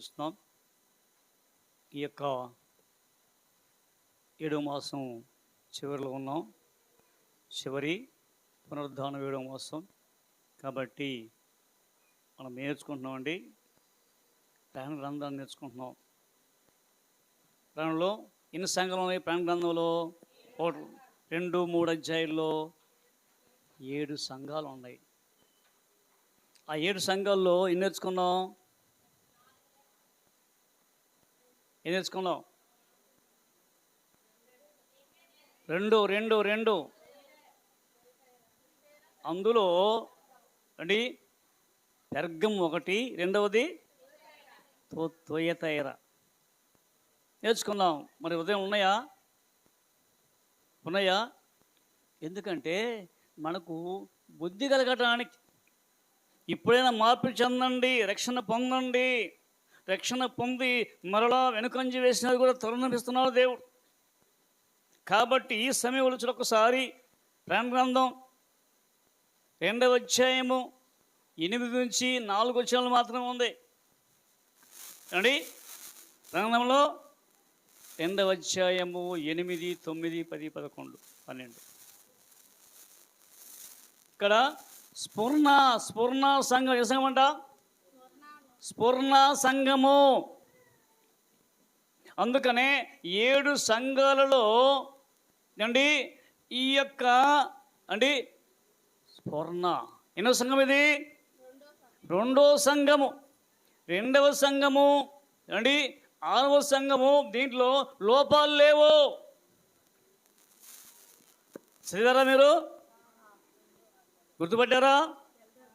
తెలుస్తున్నాం. ఈ యొక్క 7వ మాసం చివరిలో ఉన్నాం. చివరి పునరుద్ధానం 7వ మాసం కాబట్టి మనం నేర్చుకుంటున్నామండి. ప్రయాణ గ్రంథాన్ని నేర్చుకుంటున్నాం. ప్రయాణంలో ఎన్ని సంఘాలు ఉన్నాయి? ప్రయాణ గ్రంథంలో 1, 2, 3 అధ్యాయుల్లో 7 సంఘాలు ఉన్నాయి. ఆ 7 సంఘాల్లో ఎన్ని నేర్చుకున్నాం? రెండు. అందులో అండి పెర్గం ఒకటి, రెండవది తుయతైరా నేర్చుకున్నాం. మరి ఉదయం ఉన్నాయా? ఎందుకంటే మనకు బుద్ధి కలగటానికి ఇప్పుడైనా మార్పు చెందండి, రక్షణ పొందండి. రక్షణ పొంది మరలా వెనుకంజి వేసినది కూడా తరుణమిస్తున్నాడు దేవుడు. కాబట్టి ఈ సమయంలో ఒకసారి ప్రయాణ గ్రంథం 2వ అధ్యాయము 8 నుంచి 4 వచనాలు మాత్రమే ఉంది అండి. గ్రంథంలో 2వ అధ్యాయము 8, 9, 10, 11, 12. ఇక్కడ స్ఫురణ సంఘం. ఏ సంఘం అంట? స్ఫురణ సంఘము. అందుకనే 7 సంఘాలలో అండి ఈ యొక్క అండి స్ఫురణ ఎన్నో సంఘం ఇది? 2వ సంఘము. 2వ సంఘము అండి 6వ సంఘము. దీంట్లో లోపాలు లేవు. చదివారా? మీరు గుర్తుపట్టారా?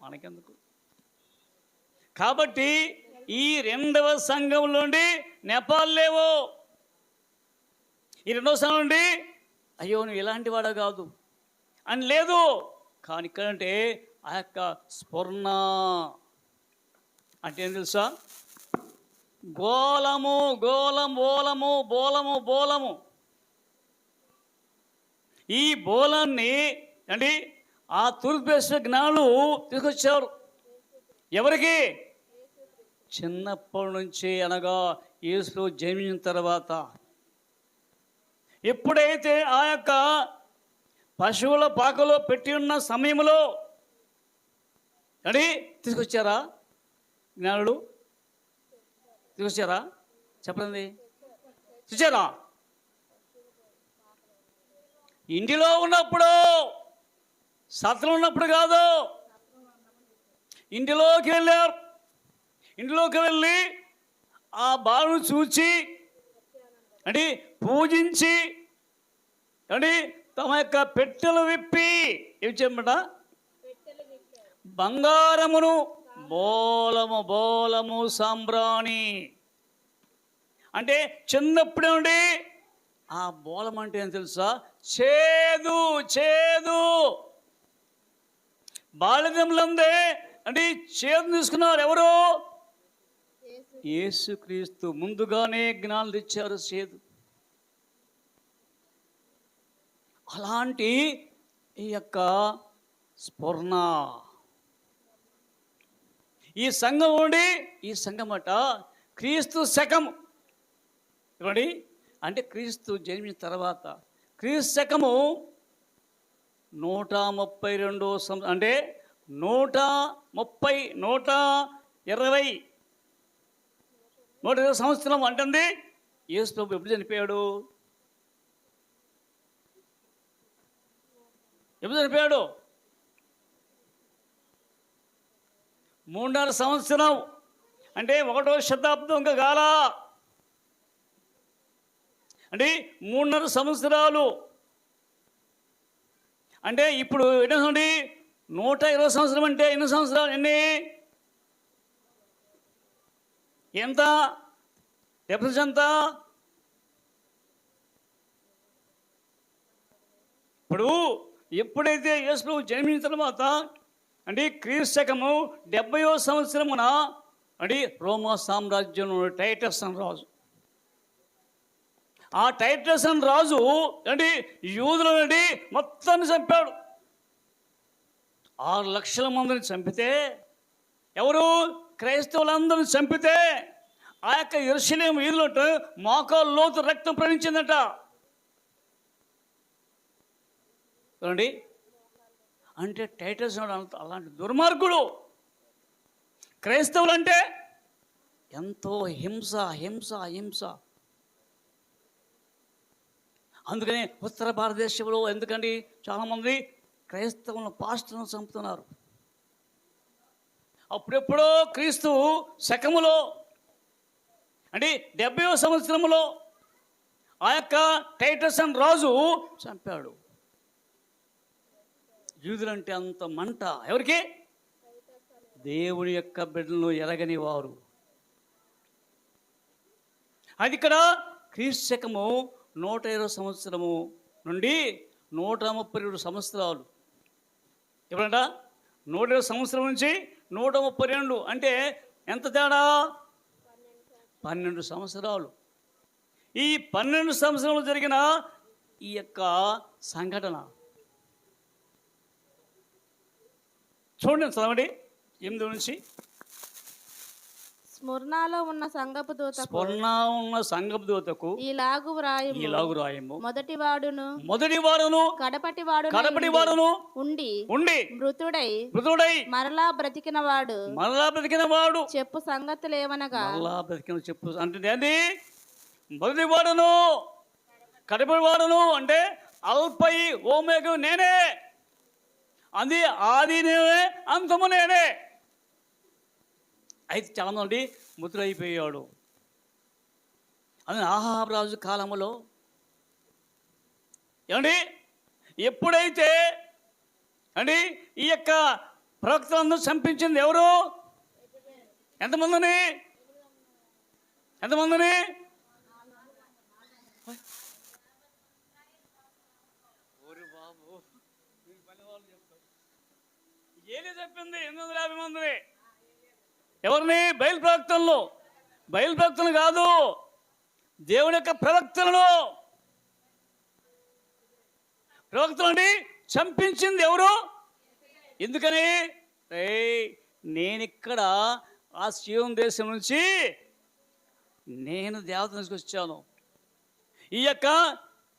మనకెందుకు. కాబట్టి ఈ 2వ సంఘం నుండి నెపాలు లేవు. ఈ 2వ సంఘం నుండి అయ్యో నువ్వు ఇలాంటి వాడు కాదు అని లేదు. కానీ ఇక్కడంటే ఆ యొక్క స్ఫురణ అంటే ఏం తెలుసా? బోలము. ఈ బోలాన్ని అండి ఆ తూర్పు జ్ఞానులు తీసుకొచ్చారు. ఎవరికి? చిన్నప్పటి నుంచి, అనగా యేసు జన్మించిన తర్వాత. ఎప్పుడైతే ఆ యొక్క పశువుల పాకలో పెట్టి ఉన్న సమయంలో అండి తీసుకొచ్చారా జ్ఞానులు? తీసుకొచ్చారా? చెప్పండి. చూచారా? ఇంటిలో ఉన్నప్పుడు, సత్రం ఉన్నప్పుడు కాదు. ఇంటిలోకి వెళ్ళారు. ఇంటిలోకి వెళ్ళి ఆ బాలును చూచి అంటే పూజించి అంటే తమ యొక్క పెట్టెలు విప్పి ఏమి చెప్పట? బంగారమును బోలము సాంబ్రాణి. అంటే చిన్నప్పుడే ఉండి ఆ బోలం అంటే ఏం తెలుసా? చేదు. బాల్యంలోందే అంటే చేదు తీసుకున్నారు. ఎవరు? యేసుక్రీస్తు. ముందుగానే జ్ఞానం తెచ్చారు చేదు. అలాంటి ఈ యొక్క స్ఫురణ ఈ సంఘం ఉండి, ఈ సంఘం అట క్రీస్తు శకము ఇవ్వండి. అంటే క్రీస్తు జన్మించిన తర్వాత క్రీస్తు శకము 132 అంటే 120 సంవత్సరం అంటుంది. యేసు ప్రభు ఎప్పుడు చనిపోయాడు? ఎప్పుడు చనిపోయాడు? 3.5 సంవత్సరం. అంటే 1వ శతాబ్దం ఇంకా కాల. అంటే 3.5 సంవత్సరాలు. అంటే ఇప్పుడు ఎన్ని? 120 సంవత్సరం. అంటే ఎన్ని సంవత్సరాలు? ఎంత? డెఫినెన్స్ ఎంత? ఇప్పుడు ఎప్పుడైతే యేసు ప్రభు జన్మించిన తర్వాత అంటే క్రీస్తు శకము 70వ సంవత్సరమున అంటే రోమా సామ్రాజ్యంలో టైటస్ అని రాజు. ఆ టైటస్ అని రాజు అంటే యూదులని మొత్తాన్ని చంపాడు. 6 లక్షల మందిని చంపితే, ఎవరు? క్రైస్తవులందరిని చంపితే ఆ యొక్క యెరూషలేము వీధిలో మోకాలు లోతు రక్తం ప్రవహించిందట. చూడండి, అంటే టైటస్ అలాంటి దుర్మార్గుడు. క్రైస్తవులు అంటే ఎంతో హింస హింస హింస. అందుకని ఉత్తర భారతదేశంలో ఎందుకండి చాలామంది క్రైస్తవులను పాస్టర్లను చంపుతున్నారు. అప్పుడెప్పుడో క్రీస్తు శకములో అంటే 70వ సంవత్సరంలో ఆ యొక్క టైటస్ అని రాజు చంపాడు. యూదులంటే అంత మంట ఎవరికి? దేవుని యొక్క బిడ్డలను ఎరగని వారు. అది ఇక్కడ క్రీస్తు శకము 120 సంవత్సరము నుండి 132 సంవత్సరాలు. ఎప్పుడంట 120 సంవత్సరం నుంచి 132 అంటే ఎంత తేడా? 12 సంవత్సరాలు. ఈ 12 సంవత్సరాలు జరిగిన ఈ యొక్క సంఘటన చూడండి, చదవండి 8 నుంచి. స్మరణలో ఉన్న సంఘపు దూతకు ఈలాగు వ్రాయము. మొదటి వాడును కడపటి వాడును ఉండి మృతుడై మరలా బ్రతికిన వాడు చెప్పు సంగతులు ఏమనగా చెప్పు అంటే మొదటి వాడును కడపటి వాడును అంటే అల్పై ఓమేగు నేనే, అది ఆది నేనే, అంతము నేనే. అయితే చాలామంది మృతుడైపోయాడు. అది ఆహాబు రాజు కాలంలో ఏమండి ఎప్పుడైతే అండి ఈ యొక్క ప్రవక్తలను చంపించింది ఎవరు? ఎంతమందిని? ఏది చెప్పింది? 850 మందిని. ఎవరిని? బయలు ప్రవక్తలను కాదు, దేవుని యొక్క ప్రవక్తలను చంపించింది ఎవరు? ఎందుకని? నేనిక్కడ ఆ సీయోను దేశం నుంచి నేను దేవతను తీసుకొచ్చాను. ఈ యొక్క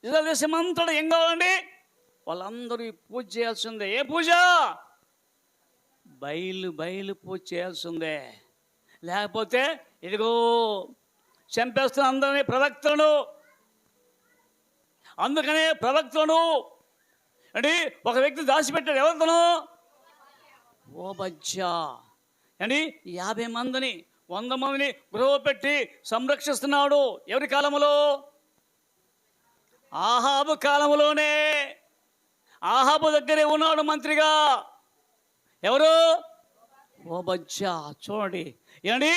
ఇజ్రాయెల్ దేశం అంతటా ఏం కావాలండి? వాళ్ళందరూ పూజ చేయాల్సిందే. ఏ పూజ? బయలు పూజ చేయాల్సిందే. లేకపోతే ఇదిగో చంపేస్తున్న అందరినీ ప్రవక్తలను. అందుకనే ప్రవక్తలను అంటే ఒక వ్యక్తి దాచిపెట్టాడు. ఎవరితోనో ఓబజ్జా అండి 50 మందిని 100 మందిని గృహ పెట్టి సంరక్షిస్తున్నాడు. ఎవరి కాలంలో? ఆహాబు కాలంలోనే. ఆహాబు దగ్గరే ఉన్నాడు మంత్రిగా. ఎవరు? ఓబజ్జా. చూడండి ఏమండి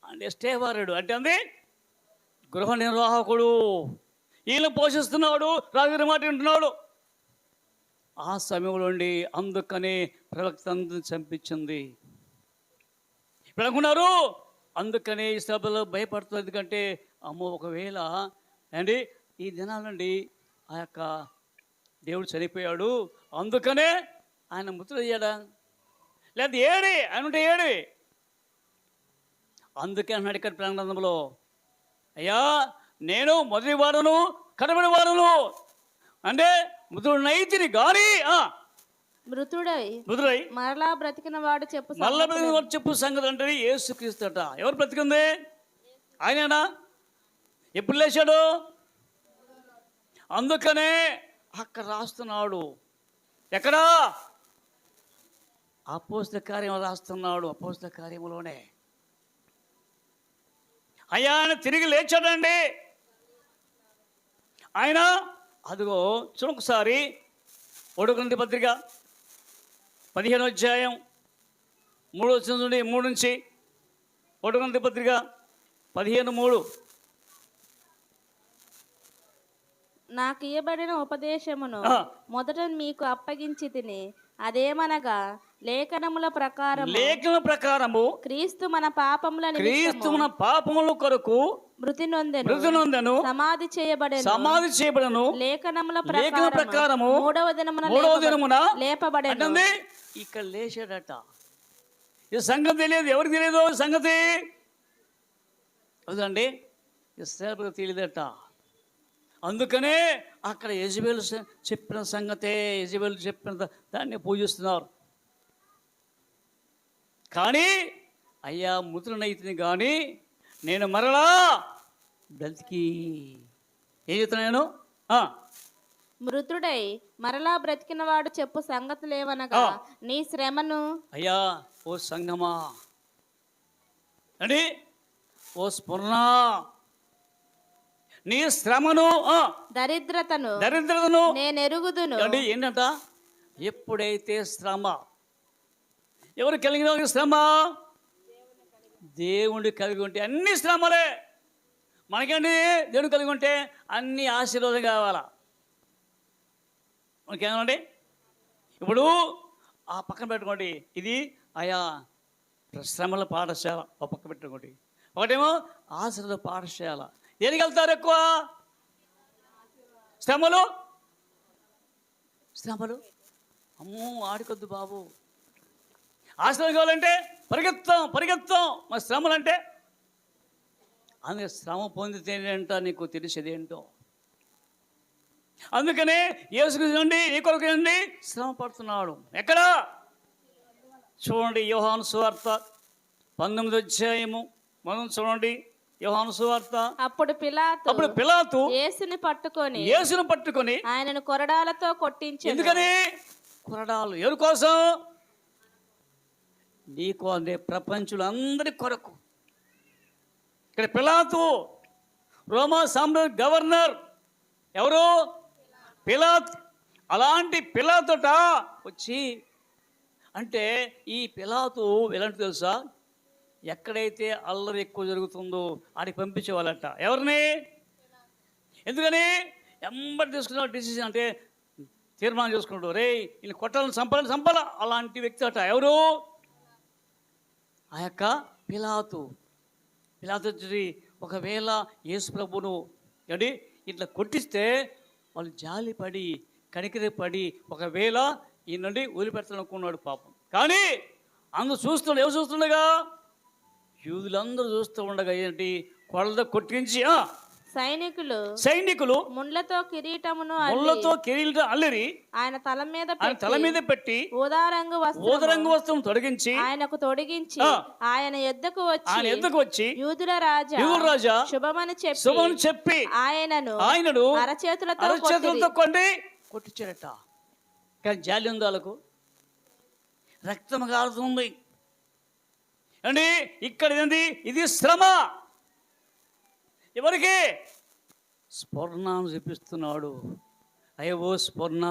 అంటే స్టేవారుడు అంటే అంది గృహ నిర్వాహకుడు. ఈయన పోషిస్తున్నాడు, రాజుగారి మాట వింటున్నాడు. ఆ సమయంలో అందుకని ప్రవక్త చంపించింది. ఇప్పుడు అనుకున్నారు అందుకనే ఈ సభలో భయపడుతుంది. ఎందుకంటే అమ్మో ఒకవేళ అండి ఈ దినాల నుండి ఆ యొక్క దేవుడు చనిపోయాడు, అందుకనే ఆయన మృతుడయ్యాడా? లేదా ఏడి ఆయన ఉంటే ఏడి? అందుకే అన్నాడు ఇక్కడ ప్రాంగణంలో, అయ్యా నేను మొదటి వాడును కడపడి వాడును అంటే మృతుడునైతిని గాని మృతుడై మరలా బ్రతికిన వాడు చెప్పు సంగతి అంటే యేసుక్రీస్తుట. ఎవరు బ్రతికింది? ఆయనేనా? ఎప్పుడు లేచాడు? అందుకనే అక్కడ రాస్తున్నాడు. ఎక్కడా? అపోస్తల కార్యం రాస్తున్నాడు. అపోస్తల కార్యములోనే అయ్యా ఆయన తిరిగి లేచాడండి. ఆయన అదిగో చూడొకసారి 1 కొరింథీ పత్రిక 15వ అధ్యాయం 3వ వచనం నుండి 3 నుంచి 1 కొరింథీ పత్రిక 15:3. నాకు ఇయ్యబడిన ఉపదేశమును మొదట మీకు అప్పగించి తిని, అదేమనగా లేఖనముల ప్రకారము క్రీస్తు మన పాపముల కొరకు మృతి నొందెను సమాధి చేయబడెను లేఖనముల ప్రకారము మూడవ దినమున లేపబడెను. ఇక్కడ లేచాడట. ఈ సంగతి తెలియదు. ఎవరికి తెలియదు సంగతి? అదండి ఇస్రాయేలు తెలియదట. అందుకనే అక్కడ యెజబెలు చెప్పిన సంగతే, యెజబెలు చెప్పిన దాన్ని పూజిస్తున్నారు. కానీ అయ్యా మృతులనైతిని కానీ నేను మరలా బ్రతికి ఏం చెప్తున్నా నేను మృతుడై మరలా బ్రతికిన వాడు చెప్పు సంగతులేవనగా నీ శ్రమను. అయ్యా ఓ సంగమా అండి, ఓ స్ఫురణ, నీ శ్రమను దరిద్రతను నేను ఎరుగుదును. అంటే ఏంటంట, ఎప్పుడైతే శ్రమ ఎవరు కలిగిన శ్రమ, దేవుడు కలిగి ఉంటే అన్ని శ్రమలే మనకండి. దేవుడు కలిగి ఉంటే అన్ని ఆశీర్వాదం కావాలా మనకేమండి. ఇప్పుడు ఆ పక్కన పెట్టుకోండి, ఇది ఆయా శ్రమల పాఠశాల ఒక పక్క పెట్టుకోండి, ఒకటేమో ఆశీర్వాద పాఠశాల. దేనికి వెళ్తారు ఎక్కువ? శ్రమలు. అమ్మో ఆడికొద్దు బాబు, ఆశీర్వాదం కావాలంటే పరిగెత్తాం. మరి శ్రమలు అంటే అందుకే శ్రమ పొందితేనేంట నీకు తెలిసేదేంటో. అందుకనే యేసుక్రీస్తు నుండి నీ కొరకు నుండి శ్రమ పడుతున్నాడు. ఎక్కడ చూడండి, యోహాను సువార్త 19వ అధ్యాయము మనం చూడండి. యోహాను సువార్త. అప్పుడు పిలాతు యేసుని పట్టుకొని ఆయనను కొరడాలతో కొట్టించాడు. ఎందుకని కొరడాలు? ఎవరి కోసం? నీకు అనే ప్రపంచులందరి కొరకు. ఇక్కడ పిలాతు రోమా సామ్రాజ్య గవర్నర్. ఎవరు? పిలాత్. అలాంటి పిలాతుట వచ్చి అంటే ఈ పిలాతు ఎలాంటి తెలుసా, ఎక్కడైతే అల్లరి ఎక్కువ జరుగుతుందో ఆడికి పంపించేవాళ్ళట. ఎవరిని? ఎందుకని? ఎంబడి తీసుకున్న డిసిజన్ అంటే తీర్మానం చేసుకున్నాడు, రే ఈయన కొట్టాలని చంపాలా అలాంటి వ్యక్తి అట. ఎవరు? ఆ యొక్క పిలాతు వచ్చి ఒకవేళ యేసు ప్రభును అంటే ఇట్లా కొట్టిస్తే వాళ్ళు జాలిపడి కనికరపడి ఒకవేళ ఈ నుండి వదిలిపెట్టాలనుకున్నాడు పాపం. కానీ ఎవరు చూస్తుండగా? యూదులందరూ చూస్తూ ఉండగా ఏంటి, కొళ్ళతో కొట్టించి సైనికులు ముళ్ళతో కిరీటం అల్లరి ఆయన తల మీద పెట్టి ఊదారంగు వస్త్రం తొడిగించి ఆయన ఎద్దకు వచ్చి యూదుల రాజా శుభమని చెప్పి ఆయనను అరచేతులతో కొట్టించారట. కానీ జాలి ఉంది వాళ్ళకు, రక్తం కారుతుంది అండి. ఇక్కడ ఏంది? ఇది శ్రమ. ఎవరికి? స్ఫురణను చూపిస్తున్నాడు. అయ్యో స్ఫురణ,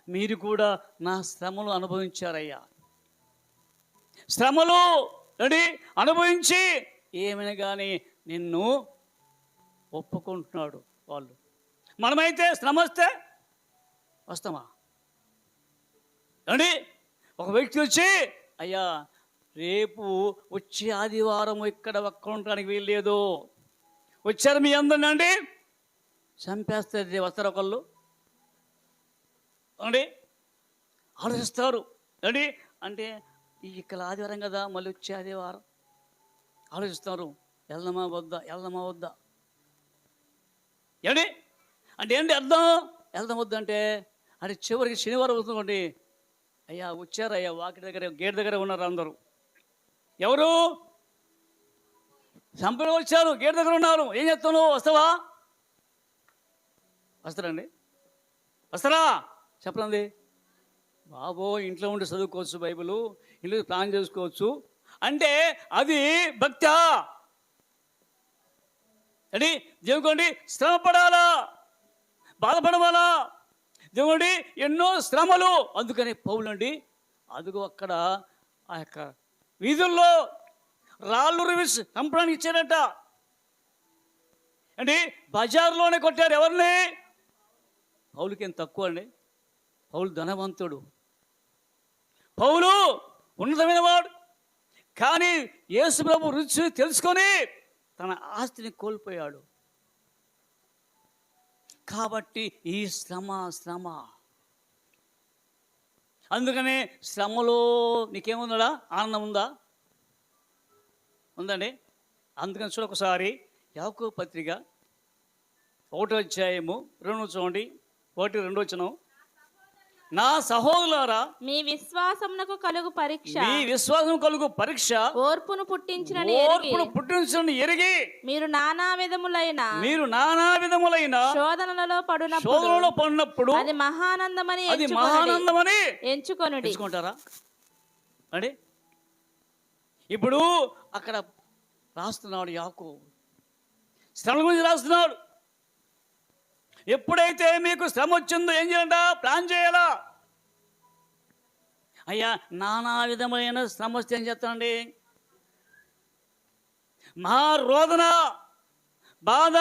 మీరు కూడా నా శ్రమలు అనుభవించారయ్యా. శ్రమలు అండి అనుభవించి ఏమైనా కానీ నిన్ను ఒప్పుకుంటున్నాడు వాళ్ళు. మనమైతే శ్రమ వస్తే వస్తామా అండి? ఒక వ్యక్తి వచ్చి, అయ్యా రేపు వచ్చే ఆదివారం ఇక్కడ ఉండడానికి వీల్లేదు, వచ్చారు మీ అందరిని అండి చంపేస్తారు, వస్తారు ఒకళ్ళు అండి, ఆలోచిస్తారు అండి. అంటే ఇక్కడ ఆదివారం కదా, మళ్ళీ వచ్చే ఆదివారం ఆలోచిస్తారు, వెళ్దామా వద్దా ఏంటి అంటే ఏంటి అర్థం? వెళ్దాం వద్దు అంటే చివరికి శనివారం అవుతుందండి, అయ్యా వచ్చారయ్యా వాకి దగ్గర గేట్ దగ్గర ఉన్నారు అందరూ. ఎవరు? చంపలు వచ్చారు, గేట్ దగ్గర ఉన్నారు. ఏం చెప్తాను? వస్తారండి? వస్తారా? చెప్పండి బాబో, ఇంట్లో ఉండి చదువుకోవచ్చు, బైబిల్ ఇల్లు ప్లాన్ చేసుకోవచ్చు అంటే అది భక్తా అండి. దేవుకోండి శ్రమ పడాలా, బాధపడవాలా? దేవుడి ఎన్నో శ్రమలు. అందుకని పౌలండి అదిగో అక్కడ ఆ యొక్క వీధుల్లో రాళ్ళు రువిస్ చంపడానికి ఇచ్చారట అండి. బజార్లోనే కొట్టారు. ఎవరిని? పౌలుకి ఏం తక్కువ అండి? పౌలు ధనవంతుడు, పౌలు ఉన్నతమైన వాడు. కానీ యేసు ప్రభు రుచి తెలుసుకొని తన ఆస్తిని కోల్పోయాడు. కాబట్టి ఈ శ్రమ అందుకనే శ్రమలో నీకేముందా? ఆనందం ఉందా? ఉందండి. అందుకని చూడ ఒకసారి యాకోబు పత్రిక 1వ అధ్యాయము 2 చూడండి, 1-2 వచనం. నా సహోదరులారా, మీ విశ్వాసమునకు కలుగు పరీక్ష మీ విశ్వాసం కలుగు పరీక్ష ఓర్పును పుట్టించిన ఓర్పును పుట్టించని ఎరిగి మీరు నానా విధములైన శోధనలలో పడినప్పుడు అది మహానందమని ఎంచుకుంటారా అండి? ఇప్పుడు అక్కడ రాస్తున్నాడు యాకోబు, శ్రమ గురించి రాస్తున్నాడు. ఎప్పుడైతే మీకు శ్రమ వచ్చిందో ఏం చేయాలంట? ప్లాన్ చేయాలా? అయ్యా, నానా విధమైన శ్రమ వస్తే ఏం చేస్తానండి? మహా రోదన, బాధ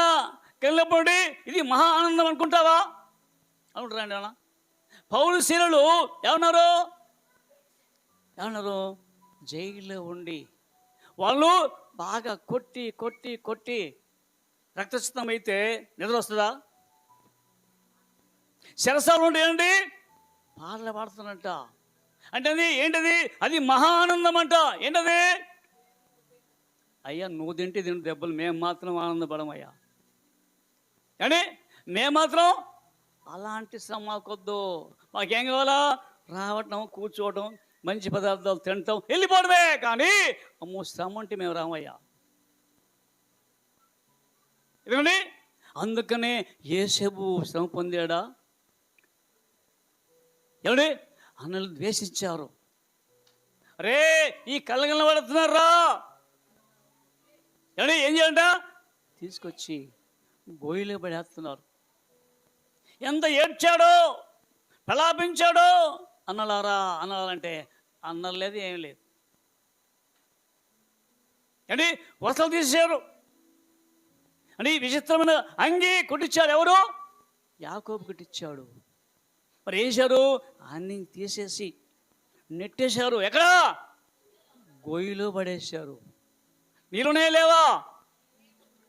కలిగినప్పుడు ఇది మహా ఆనందం అనుకుంటావా? అనుకుంటారండి అన్న. పౌలు శీలలు ఏమన్నారు? జైల్లో ఉండి వాళ్ళు బాగా కొట్టి కొట్టి కొట్టి రక్తస్తం అయితే నిద్ర వస్తుందా? శరసాలు ఉంటే ఏంటి? పాటలు పాడుతున్నట్ట. అంటే అది ఏంటది? అది మహా ఆనందం అంట. ఏంటది? అయ్యా, నువ్వు తింటే దెబ్బలు, మేము మాత్రం ఆనందపడమయ్యా. అంటే మేము మాత్రం అలాంటి శ్రమ మాకొద్దు. మాకేం కావాలా? రావటం, కూర్చోవటం, మంచి పదార్థాలు తినటం, వెళ్ళిపోవడమే. కానీ అమ్మో, శ్రమ అంటే మేము రామయ్యా. ఎందుకండి అందుకనే యోసేపు శ్రమ పొందాడా? ఏమండి, అన్నలు ద్వేషించారు. రే, ఈ కళ్ళగల పడుతున్నారా ఏమండి, ఏం చేయాలంట? తీసుకొచ్చి గోయిలో పడేస్తున్నారు. ఎంత ఏడ్చాడో, ప్రలాపించాడో. అన్నాలంటే అన్నలు లేదు, ఏం లేదు. అంటే వస్త్రాలు తీసేశారు. అంటే విచిత్రమైన అంగి కుట్టించాడు. ఎవరు? యాకోబు కుట్టించాడు. మరి వేశారు, అన్ని తీసేసి నెట్టేశారు. ఎక్కడ? గొయ్యిలో పడేశారు. నీళ్ళనే లేవా?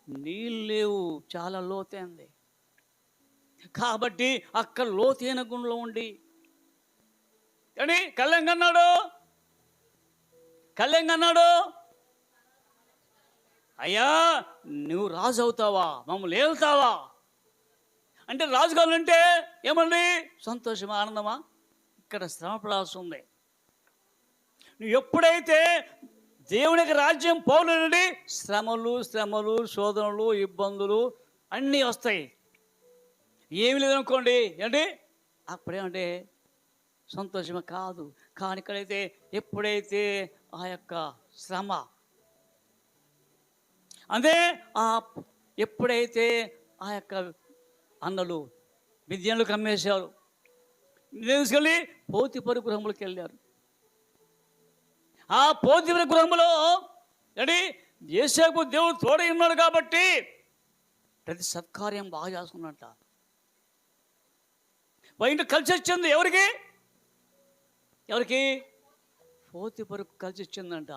నీళ్ళు లేవు, చాలా లోతైంది. కాబట్టి అక్కడ లోతైన గుండెలో ఉండి కానీ కళ్ళెంగన్నాడు, అయ్యా, నువ్వు రాజు అవుతావా, మమ్మల్ని ఏలుతావా? అంటే రాజు కావాలంటే ఏమండి? సంతోషమా, ఆనందమా? ఇక్కడ శ్రమ పడాల్సి ఉంది. నువ్వు ఎప్పుడైతే దేవునికి రాజ్యం పోలేనండి, శ్రమలు శోధనలు, ఇబ్బందులు అన్నీ వస్తాయి. ఏమి లేదనుకోండి, ఏంటి అప్పుడేమంటే సంతోషమే కాదు. కానీ ఇక్కడైతే ఎప్పుడైతే ఆ యొక్క శ్రమ అదే ఎప్పుడైతే ఆ యొక్క అన్నలు విద్యలకు అమ్మేశారు, తీసుకెళ్ళి పోతిఫరు గృహంలోకి వెళ్ళారు. ఆ పోతిఫరు గృహంలో అంటే యోసేపు దేవుడు తోడై ఉన్నాడు కాబట్టి ప్రతి సత్కార్యం బాగా చేసుకున్నట్ట. బయట కలిసి వచ్చింది ఎవరికి? పోతిఫరుకు కలిసి వచ్చిందంట.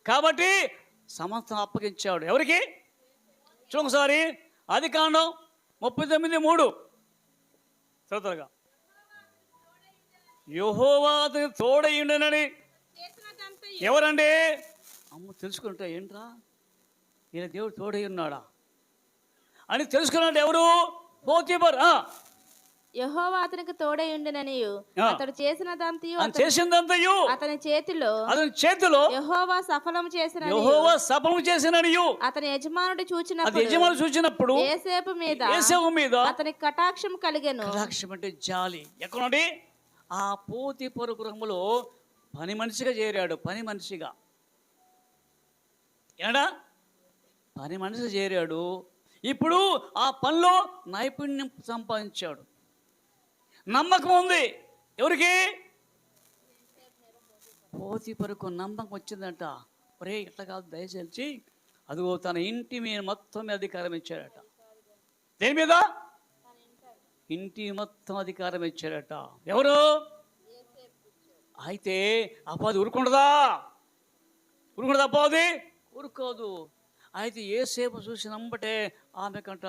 కాబట్టి సమస్తం అప్పగించాడు. ఎవరికి? చూడొకసారి ఆదికాండం 39:3 త్వరగా. యెహోవా అతనికి తోడై ఉండెనని. ఎవరండి? అమ్మ తెలుసుకుంటా, ఏంట్రా ఈయన దేవుడు తోడై ఉన్నాడా అని తెలుసుకున్నాడు. ఎవరు? పోతిఫర్. యెహోవా అతనికి తోడై ఉండెననియు అతడు చేసినదంతయు అతని చేతిలో యెహోవా సఫలం చేసిననియు అతని యజమానుడు చూచినప్పుడు యోసేపు మీద అతని కటాక్షం కలిగెను. కటాక్షం అంటే జాలి. ఎక్కడండి? ఆ పోతిఫరు గృహములో పని మనిషిగా చేరాడు. పని మనిషిగా చేరాడు. ఇప్పుడు ఆ పనిలో నైపుణ్యం సంపాదించాడు. నమ్మకం ఉంది. ఎవరికి? పోతిఫరుకు నమ్మకం వచ్చిందంట. ఒరే, ఇట్లా కాదు, దయచేసి అదిగో తన ఇంటి మీద మొత్తం అధికారం ఇచ్చాడట. దేని మీద? ఇంటి మొత్తం అధికారం ఇచ్చాడట. ఎవరు? అయితే అపాది ఊరుకుండదా? అపాది ఊరుకోదు. అయితే యోసేపు చూసి నమ్మటే ఆమెకంట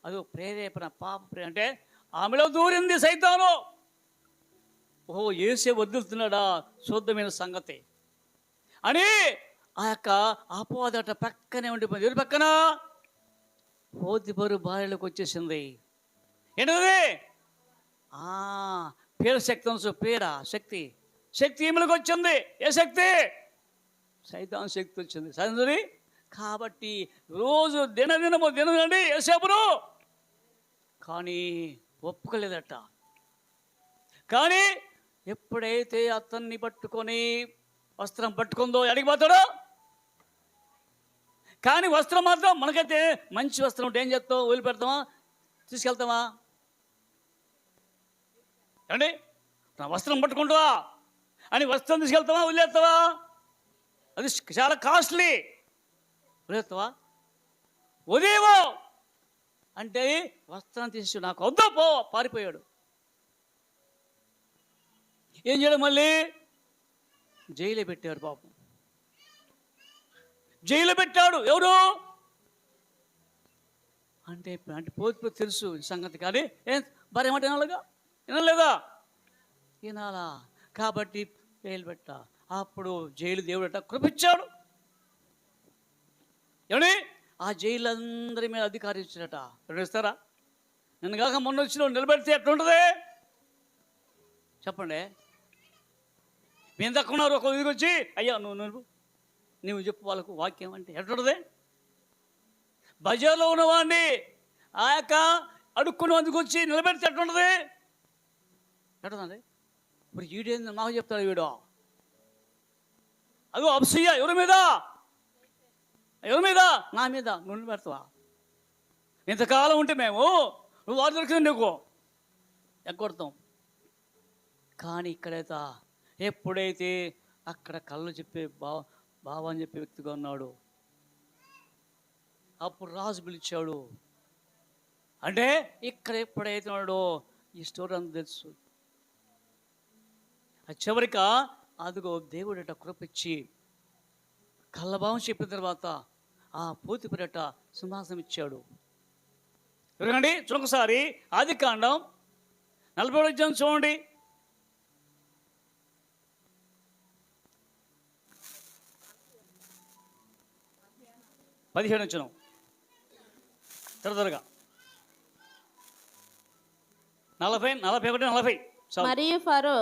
అదో ప్రేరేపణ, పాప అంటే ఆమెలో దూరింది సైతాను. ఓహో, యోసేపు వదులుతున్నాడా, శుద్ధమైన సంగతి అని ఆ యొక్క అపవాదట పక్కనే ఉండిపోయింది. ఎవరి పక్కన? పోతిఫరు భార్యలోకి వచ్చేసింది. ఏంటది? పీడ శక్తి అంశం. పీడ శక్తి. శక్తి ఈమెలకు వచ్చింది. ఏ శక్తి? సైతాన్ శక్తి వచ్చింది. సరే, కాబట్టి రోజు దినదినండి యేసేపును కానీ ఒప్పుకోలేదట. కానీ ఎప్పుడైతే అతన్ని పట్టుకొని వస్త్రం పట్టుకుందో అడిగిపోతాడో. కానీ వస్త్రం మాత్రం మనకైతే మంచి వస్త్రం ఉంటే ఏం చేస్తాం? వదిలిపెడతామా? తీసుకెళ్తామా? ఏమండి, నా వస్త్రం పట్టుకుంటావా అని వస్త్రం తీసుకెళ్తావా? వదిలేస్తావా? అది చాలా కాస్ట్లీ. వదిలేస్తావా? ఉదయమో అంటే వస్త్రం తీసి నాకు వద్దా పో, పారిపోయాడు. ఏం చేయడం? మళ్ళీ జైలు పెట్టాడు పాపం. జైలు పెట్టాడు. ఎవరు అంటే పోతే తెలుసు సంగతి. కానీ ఏం భార్య మాట వినాలిగా? వినలేదా? వినాలా. కాబట్టి జైలు పెట్టా. అప్పుడు జైలు దేవుడట కృపించాడు. ఏమండి, ఆ జైలు అందరి మీద అధికారం ఇచ్చాడట. ఎవరు ఇస్తారా? నిన్న కాక మొన్న వచ్చిన నిలబెడితే ఎట్లుంటుంది చెప్పండి? మేము తక్కున్నారు. ఒక దగ్గర వచ్చి అయ్యా నువ్వు చెప్పు వాళ్ళకు వాక్యం అంటే ఎట్లుంటుంది? బజార్లో ఉన్నవాడిని ఆ యొక్క అడుక్కున్న అందుకు వచ్చి నిలబెడితే ఎట్లుంటుంది? ఎట్లుందండి? ఇప్పుడు ఈడేంది నాకు చెప్తాడు వీడు. అదో అప్సయ్య. ఎవరి మీద? ఎవరి మీద? నా మీద. నువ్వు పెడతావా? ఇంతకాలం ఉంటే మేము నువ్వు వారు దొరికింది నీకు ఎగ్గొడతాం. కానీ ఇక్కడైతే ఎప్పుడైతే అక్కడ కళ్ళు చెప్పే బావ అని చెప్పే వ్యక్తిగా ఉన్నాడు, అప్పుడు రాజు పిలిచాడు. అంటే ఇక్కడ ఎప్పుడైతే ఉన్నాడో ఈ స్టోరీ అంత తెలుసు. చివరిక అదిగో దేవుడట కృపించి కళ్ళభావం చెప్పిన తర్వాత ఆ పోతిఫరట సింహాసనం ఇచ్చాడు. చూడండి ఒకసారి ఆదికాండం 40వ అధ్యాయం చూడండి. 17 వచనం త్వరగా 40. మరియు ఫరో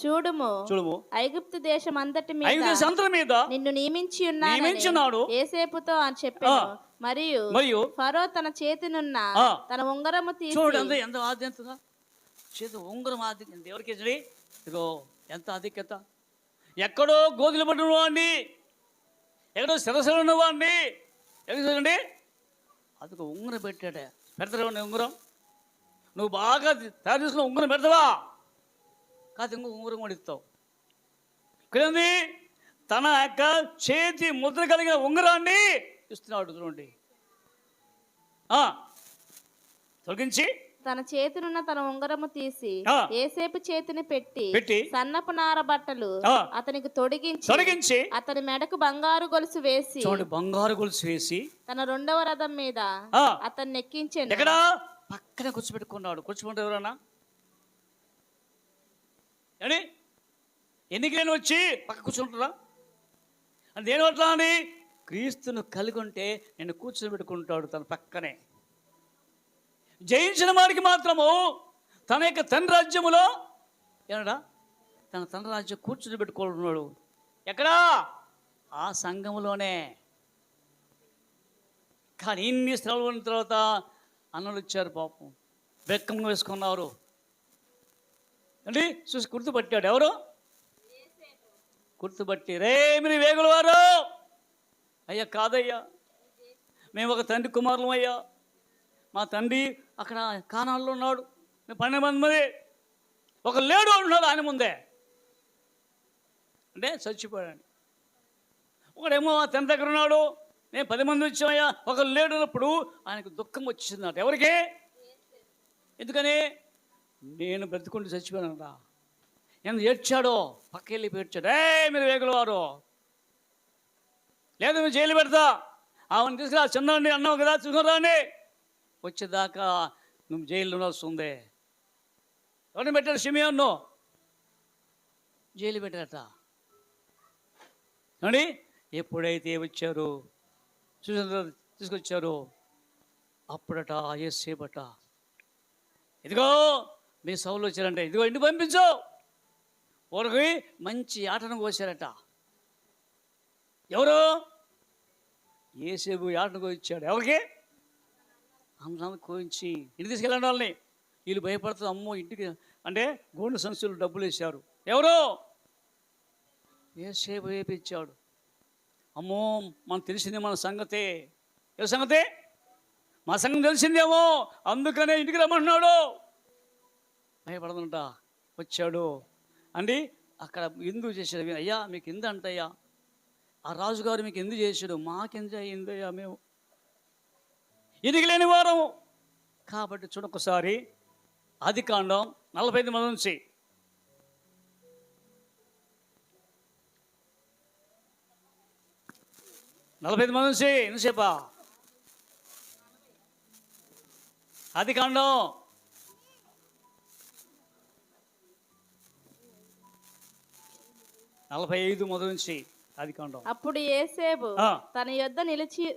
చూడుము ఐగుప్తు దేశం అంతటి మీద నిన్ను నియమించి ఉన్నాడు యోసేపుతో అని చెప్పాడు. మరియు ఫరో తన చేతినున్న తన ఉంగరము తీసి చూడండి ఎంత ఆద్యంతగా చేతి ఉంగరం ఆధిక్యత ఎవరికి ఇదిగో ఎంత ఆధిక్యత. ఎక్కడో గోధులు పడిన వాడిని, ఎక్కడో శిరసలు ఉన్నవాడిని చూడండి అదిగో ఉంగరం పెట్టాడే. పెడతారా ఉంగరం? నువ్వు బాగా తయారు చేసుకున్న ఉంగరం పెడతావా? కాదు, ఇంకో ఉంగరం కూడా ఇస్తావు. ఇక్కడంది తన యొక్క చేతి ముద్ర కలిగిన ఉంగరాన్ని ఇస్తున్నాడు. చూడండి తొలగించి తన చేతినున్న తన ఉంగరము తీసి యోసేపు చేతిని పెట్టి సన్నపు నార బట్టలు అతనికి తొడిగించి అతని మెడకు బంగారు గొలుసు వేసి తన రెండవ రథం మీద అతన్ని ఎక్కించాడు. ఎక్కడ? పక్కన కూర్చోబెట్టుకున్నాడు. కూర్చోబెట్టు ఎవరన్నా అని ఎన్నికైనా వచ్చి పక్క కూర్చుంటారా? అని దేని పట్ల అని క్రీస్తును కలిగి ఉంటే నేను కూర్చోబెట్టుకుంటాడు తన పక్కనే. జయించిన వారికి మాత్రము తన యొక్క తండ్రి రాజ్యములో ఏమడా తన తండ్రి రాజ్యం కూర్చుని పెట్టుకుంటున్నాడు. ఎక్కడా? ఆ సంఘములోనే. కానీ ఇన్ని శ్రమలు ఉన్న తర్వాత అన్నలు వచ్చారు పాపం, బెక్కం వేసుకున్నారు అంటే చూసి గుర్తుపట్టాడు. ఎవరు? గుర్తుపట్టి రే మీరు వేగుల వారు అయ్యా కాదయ్యా, మేము ఒక తండ్రి కుమారులం అయ్యా, మా తండ్రి అక్కడ కానాల్లో ఉన్నాడు, మేము 12 మంది, ఒక లేడు ఉన్నాడు ఆయన ముందే అంటే చచ్చిపోయాడు. ఒకడేమో ఆ తండ్రి దగ్గర ఉన్నాడు, నేను 10 మంది వచ్చామయ్యా, ఒక లేడు ఉన్నప్పుడు ఆయనకు దుఃఖం వచ్చిందట. ఎవరికి? ఎందుకని? నేను బ్రతుకుంటూ చచ్చిపోయానట. ఎంత ఏడ్చాడో, పక్క వెళ్ళి ఏడ్చాడు. మీరు వేగులవారు లేదు, మీరు జైలు పెడతా, ఆమెను తీసుకురా, చిన్నండి అన్నావు కదా, చూసుకురా అండి, వచ్చేదాకా నువ్వు జైల్లో వస్తుంది. ఎవరిని పెట్టాడు? షిమియోను జైలు పెట్టారట. అండి ఎప్పుడైతే వచ్చారో చూసిన తర్వాత తీసుకొచ్చారో అప్పుడట యేసేపట, ఇదిగో మీ సౌలు వచ్చారంటే, ఇదిగో ఇంటికి పంపించు. ఊరికి మంచి ఆటను కోసారట. ఎవరు? యేసేపు ఆటను కోయించాడు. ఎవరికి? అందరం కోయించి ఇంటికి తీసుకెళ్ళండి వాళ్ళని. వీళ్ళు భయపడుతుంది, అమ్మో ఇంటికి అంటే గోండు సంచులు డబ్బులు వేశారు. ఎవరు? యేసేపు వేపించాడు. అమ్మో మనకు తెలిసిందే మన సంగతే. ఏ సంగతే? మా సంగతి తెలిసిందేమో, అందుకనే ఇంటికి రమ్మంటున్నాడు. భయపడదంట. వచ్చాడు అండి. అక్కడ ఎందుకు చేశాడు? అయ్యా మీకు ఎందు అంటయ్యా, ఆ రాజుగారు మీకు ఎందుకు చేశాడు? మాకెందు అయిందయ్యా, మేము ఎదిగి లేని వారం కాబట్టి. చూడొకసారి ఆదికాండం 45 మంది నుంచి 45 మంది నుంచి ఎంతసేపా? ఆదికాండం 45 మొదలు నుంచి ఆదికాండం. అప్పుడు యేసేపు తన యొద్ద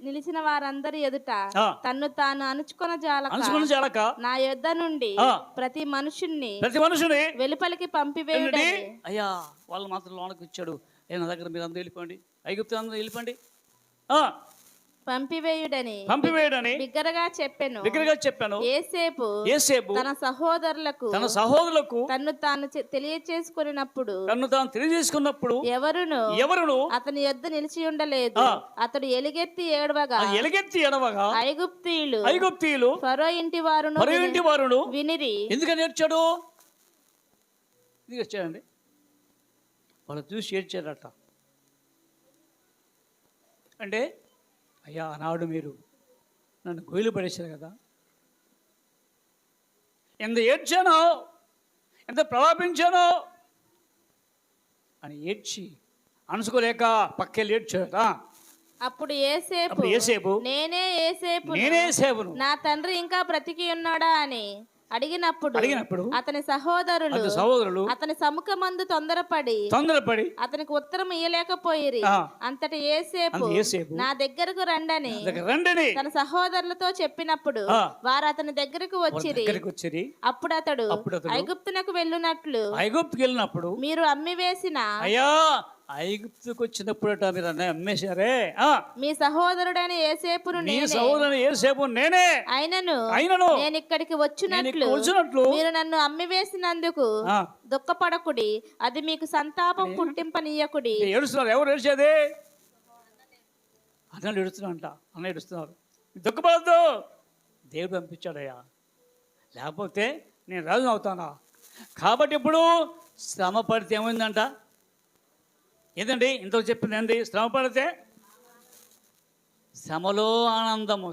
నిలిచిన వారందరి ఎదుట తన్ను తాను అణుచుకొన జాలక నా యొద్ద నుండి ప్రతి మనుషుని వెలుపలికి పంపివేయుడని. అయ్యా వాళ్ళు మాత్రం లోనకి వచ్చాడు. నా దగ్గర మీరు అందరూ వెళ్ళిపోండి, ఐగుప్తు అందరూ వెళ్ళిపోండి, పంపివేయుడని బిగ్గరగా చెప్పాను. యేసేపు తన సహోదరులకు తన్ను తాను తెలియచేసుకున్నప్పుడు ఎవరును అతని యొద్ద నిలిచి ఉండలేదు. అతడు ఎలుగెత్తి ఏడవగా ఐగుప్తీయులు ఫరో ఇంటి వారును వినిరి. ఎందుకని ఏడ్చాడు? ఏడ్చాడండి. వాళ్ళు చూసి ఏడ్చారట. అంటే అయ్యా ఆనాడు మీరు నన్ను గొయ్యిలు పడేశారు కదా, ఎంత ఏడ్చానో, ఎంత ప్రలాపించానో అని ఏడ్చి అనుసుకోలేక పక్కెళ్ళి ఏడ్చాడట. అప్పుడు యేసేపు నేనే యేసేపును, నా తండ్రి ఇంకా బ్రతికి ఉన్నాడా అని అడిగినప్పుడు అతని సహోదరులు అతని సముఖమందు తొందరపడి అతనికి ఉత్తరం ఇయ్యలేకపోయిరి. అంతటి యేసేపు నా దగ్గరకు రండని తన సహోదరులతో చెప్పినప్పుడు వారు అతని దగ్గరకు వచ్చిరి. అప్పుడు అతడు ఐగుప్తునకు వెళ్ళినట్లు మీరు అమ్మివేసిన ఐగుప్తుకు వచ్చినప్పుడట మీరు అమ్మేశారే, మీ సహోదరుడైన యేసేపును నేనే అయినను నేను ఇక్కడికి వచ్చినట్లు మీరు నన్ను అమ్మివేసినందుకు దుఃఖపడకుడి, అది మీకు సంతాపం పుట్టింపనీయకుడి. ఏడుస్తున్నారు. ఎవరు ఏడ్చేది? అన్నలు ఏడుస్తున్నారంట. అన్న ఏడుస్తున్నారు. దుఃఖపడద్దు, దేవుడు పంపించాడయ్యా, లేకపోతే నేను రాజు అవుతానా. కాబట్టి ఇప్పుడు శ్రమ పడితే ఏమైందంట? ఏదండి ఇంతకు చెప్పింది ఏంటి? శ్రమ పడితే శ్రమలో ఆనందం.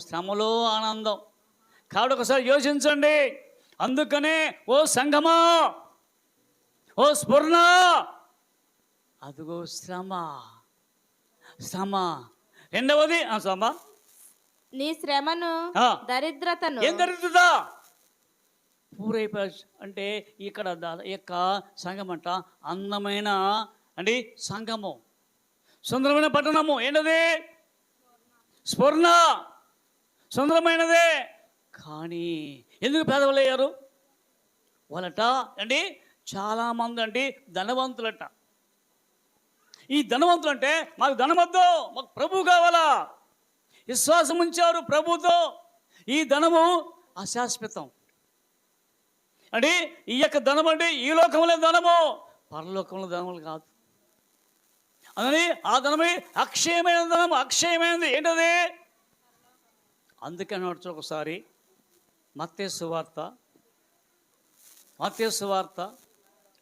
కాబట్టి ఒకసారి యోచించండి. అందుకనే ఓ సంఘమా, ఓ స్ఫురణ, అదిగో శ్రమ. రెండవది శ్రమ. నీ శ్రమను దరిద్రతను. ఏం దరిద్రత? పూరైపోయి అంటే ఇక్కడ యొక్క సంఘం అంట అందమైన అండి సంఘము, సుందరమైన పట్టణము. ఏంటది? స్ఫురణ, సుందరమైనదే. కానీ ఎందుకు పేదవాళ్ళయ్యారు వాళ్ళట? అండి చాలామంది అండి ధనవంతులట. ఈ ధనవంతులు అంటే మాకు ధనమొద్దు, మాకు ప్రభు కావాలా, విశ్వాసం ఉంచారు ప్రభుతో. ఈ ధనము అశాశ్వతం అండి. ఈ యొక్క ధనం అంటే ఈ లోకంలో ధనము, పరలోకంలో ధనములు కాదు. అందుకని ఆ ధనమే అక్షయమైన ధనము, అక్షయమైనది. ఏంటది? అందుకని ఒకసారి మత్తయి సువార్త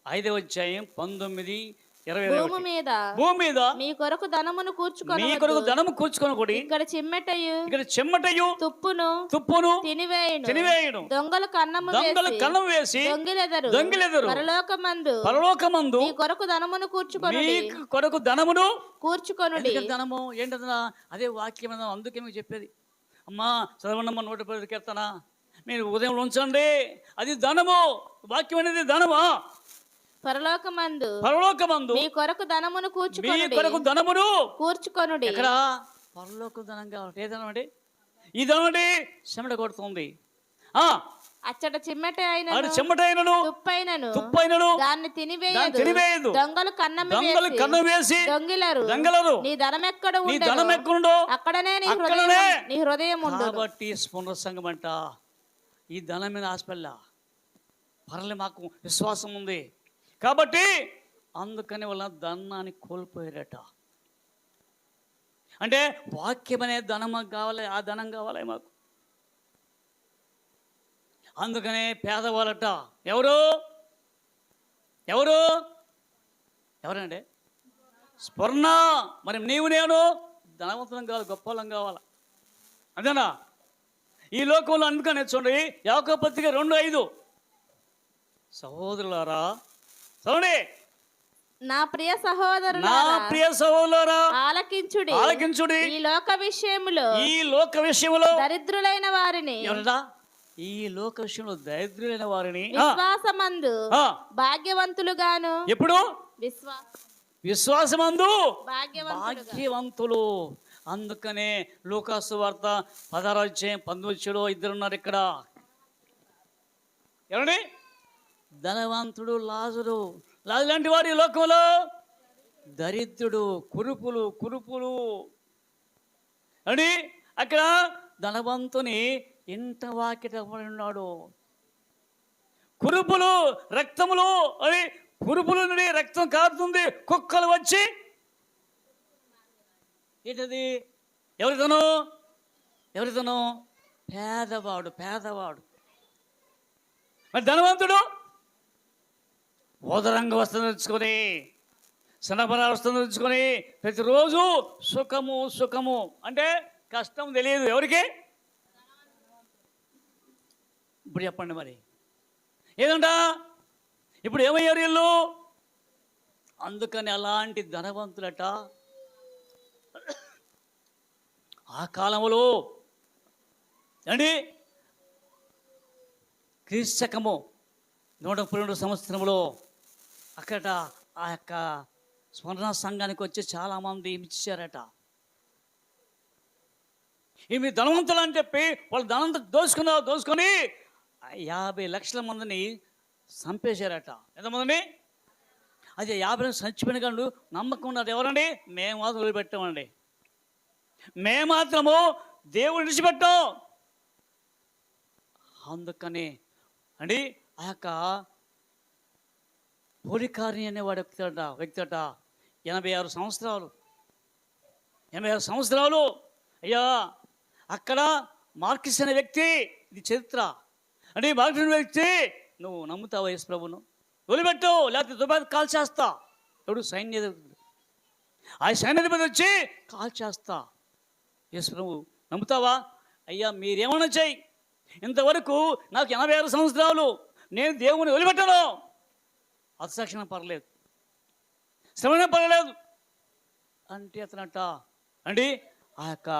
5వ అధ్యాయం 19-20. భూమి మీద మీ కొరకు ధనము కూర్చుకొనకుడి, ఇక్కడ చెమ్మటయు తుప్పును తినివేయును, దొంగలు కన్నము వేసి దొంగిలెదరు. పరలోకమందు మీ కొరకు ధనమును కూర్చుకొనుడి. ధనము ఏంటన్నా? అదే వాక్యం. అందుకే మీకు చెప్పేది, అమ్మా చదవండమ్మా 110 కీర్తన మీరు ఉదయం ఉంచండి. అది ధనము. వాక్యం అనేది ధనమా? పరలోకమందు మీ కొరకు ధనమును కూర్చుకొనుడి. ఇక్కడ పరలోక ధనం కావాలి. ఏ ధనం అండి? ఈ ధనం అండి చెమట కొడుతుంది. అచ్చట చెమ్మటైనను తుప్పైనను దాన్ని తినివేయదు. దొంగలు కన్నం వేసి దొంగిలరు. నీ ధనం ఎక్కడుండో అక్కడనే నీ హృదయం ఉండును. కాబట్టి స్ఫురణ సంఘం అంట ఈ ధనం మీద ఆశపల్లా పర్లే, మాకు విశ్వాసం ఉంది కాబట్టి అందుకని వాళ్ళ ధనాన్ని కోల్పోయారట. అంటే వాక్యం అనే ధనం మాకు కావాలి, ఆ ధనం కావాలి మాకు. అందుకనే పేదవాళ్ళట ఎవరండి? స్ఫురణ. మరి నీవు నేను ధనవంతులం కావాలి, గొప్పలం కావాలా, అదేనా ఈ లోకంలో. అందుకనే చూడండి యాకోబు పత్రిక 2:5, సహోదరులారా చూడండి, నా ప్రియ సహోదరులారా ఆలకించుడి. ఈ లోక విషయములో దరిద్రులైన వారిని, ఈ లోక విషయంలో దరిద్రులైన వారిని విశ్వాసమందు భాగ్యవంతులుగాను. ఎప్పుడు? విశ్వాసమందు భాగ్యవంతులు. అందుకనే లూకాసు వార్త 16:18 ఇద్దరున్నారు ఇక్కడ. ఏమండి? ధనవంతుడు లాజరు లాంటి వాడు ఈ లోకంలో దరిద్రుడు, కురుపులు అని. అక్కడ ధనవంతుని ఇంట వాకిట ఉన్నాడు. కురుపులు, రక్తములు అని, కురుపుల నుండి రక్తం కారుతుంది, కుక్కలు వచ్చి ఏంటది? ఎవరితోనో పేదవాడు. మరి ధనవంతుడు ఓదరంగ వస్త్రం తెచ్చుకొని, సనపర వస్త్రం తెచ్చుకొని ప్రతిరోజు సుఖము అంటే కష్టం తెలియదు ఎవరికి? ఇప్పుడు చెప్పండి మరి ఏదంట? ఇప్పుడు ఏమయ్యారు వీళ్ళు? అందుకని అలాంటి ధనవంతులట ఆ కాలంలో అండి క్రీస్తకము 112 సంవత్సరంలో అక్కడ ఆ యొక్క స్వర్ణ సంఘానికి వచ్చి చాలామంది ఇచ్చారట. ఈమె ధనవంతులు అని చెప్పి వాళ్ళు ధనంతో దోసుకొని 50 లక్షల మందిని చంపేశారట. ఎంతమందిని? అదే 50 లక్షలు చచ్చిపోయిన కాదు నమ్మకం ఉన్నారు. ఎవరండి? మేము మాత్రం వదిలిపెట్టామండి, మేము మాత్రము దేవుని విడిచిపెట్టాం. అందుకని అండి ఆ యొక్క పోలికారిని అనేవాడు వ్యక్తి అట 86 సంవత్సరాలు. అయ్యా అక్కడ మార్కిస్ అనే వ్యక్తి, ఇది చరిత్ర అంటే మార్కిస్ అనే వ్యక్తి, నువ్వు నమ్ముతావా యేసు ప్రభును? వదిలిపెట్టు, లేకపోతే దుబాయ్ కాల్ చేస్తా. ఎవడు? సైన్యాధిపతి. ఆ సైన్యాధిపతి వచ్చి కాల్ చేస్తా. యేసు ప్రభు నమ్ముతావా? అయ్యా మీరేమన్నా చెయ్యి, ఇంతవరకు నాకు 86 సంవత్సరాలు, నేను దేవుని వదిలిపెట్టాను. అతిసాక్షణ పర్లేదు, శ్రమణ పర్లేదు అంటే అతనట అండి ఆ యొక్క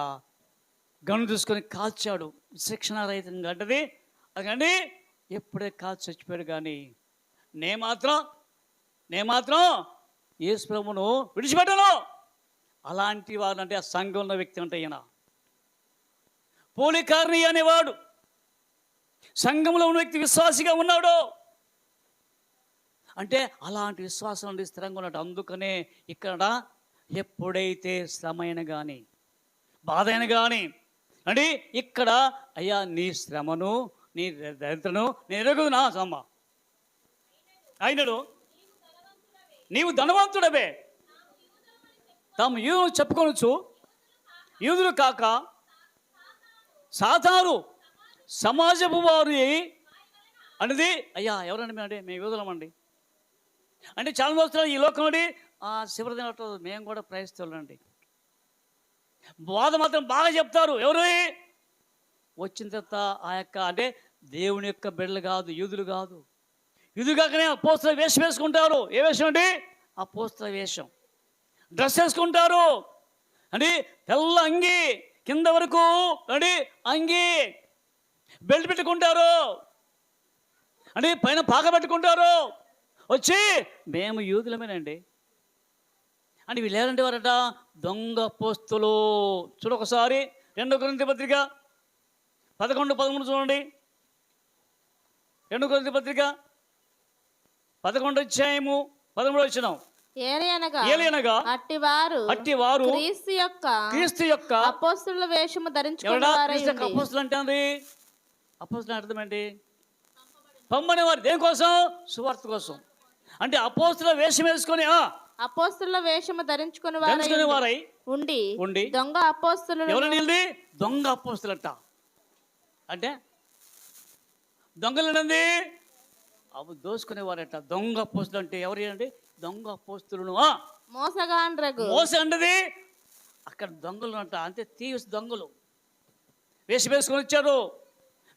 గన్ను తీసుకొని కాల్చాడు. శిక్షణ రహితంగా అంటది అదండి. ఎప్పుడే కాల్చి చచ్చిపోయాడు. కానీ నే మాత్రం యేసు ప్రభువును విడిచిపెట్టను. అలాంటి వాడు అంటే ఆ సంఘంలో ఉన్న వ్యక్తి అంటే ఈయన పోలికారిని అనేవాడు. సంఘంలో ఉన్న వ్యక్తి విశ్వాసిగా ఉన్నాడు అంటే అలాంటి విశ్వాసం నుండి స్థిరంగా ఉన్నాడు. అందుకనే ఇక్కడ ఎప్పుడైతే శ్రమైన కానీ బాధ అయిన కానీ అంటే ఇక్కడ అయ్యా నీ శ్రమను నీ దరిద్రను నేను ఎరుగుదు నా సమ్మ అయినడు నీవు ధనవంతుడవే. తాము యూదులు చెప్పుకొనొచ్చు, యూదులు కాక సాతాను సమాజపు వారు అనేది. అయ్యా ఎవరండి? మేము అంటే మేము యూదులమండి అంటే చాలా సంవత్సరాలు ఈ లోకంలో శివరదిన మేము కూడా ప్రయత్నిస్తాండి. బాధ మాత్రం బాగా చెప్తారు. ఎవరు? వచ్చిన తర్వాత ఆ యొక్క అంటే దేవుని యొక్క బిడ్డలు కాదు, యూదులు కాదు. యూదులు కాకనే అపోస్తల వేషం వేసుకుంటారు. ఏ వేషం అండి? అపోస్తల వేషం. డ్రెస్ వేసుకుంటారు అంటే తెల్ల అంగి కింద వరకు అంటే అంగి, బెల్ట్ పెట్టుకుంటారు అంటే పైన పాక పెట్టుకుంటారు, వచ్చి మేము యూదులమేనండి అని వీళ్ళు ఏరంటే వారట దొంగ అపోస్తులు. చూడొకసారి 2 కొరింథీ పత్రిక 11-13 చూడండి. 2 కొరింథీ పత్రిక 11 అధ్యాయము 13 వచనం. ఏలయనగా అట్టివారు క్రీస్తు యొక్క అపోస్తుల వేషము ధరించుకున్నవారై ఉండి. అపోస్తులు అంటే అపోస్తులు అర్థం ఏంటి? పంపని వారు. దేనికోసం? సువార్త కోసం. అంటే అపోస్తుల వేషం వేసుకొని అపోస్తుల వేషము ధరించుకుని వారై ఉండి దొంగ అపోస్తులు. ఎవరండి? దొంగ అపోస్తులట. అంటే దొంగలండి అవి దోసుకునేవారట. దొంగ అపోస్తులు అంటే ఎవరు అండి? దొంగ అపోస్తులను మోసండది అక్కడ దొంగలు అంట. అంతే తీవ్ర దొంగలు వేషం వేసుకొని వచ్చారు.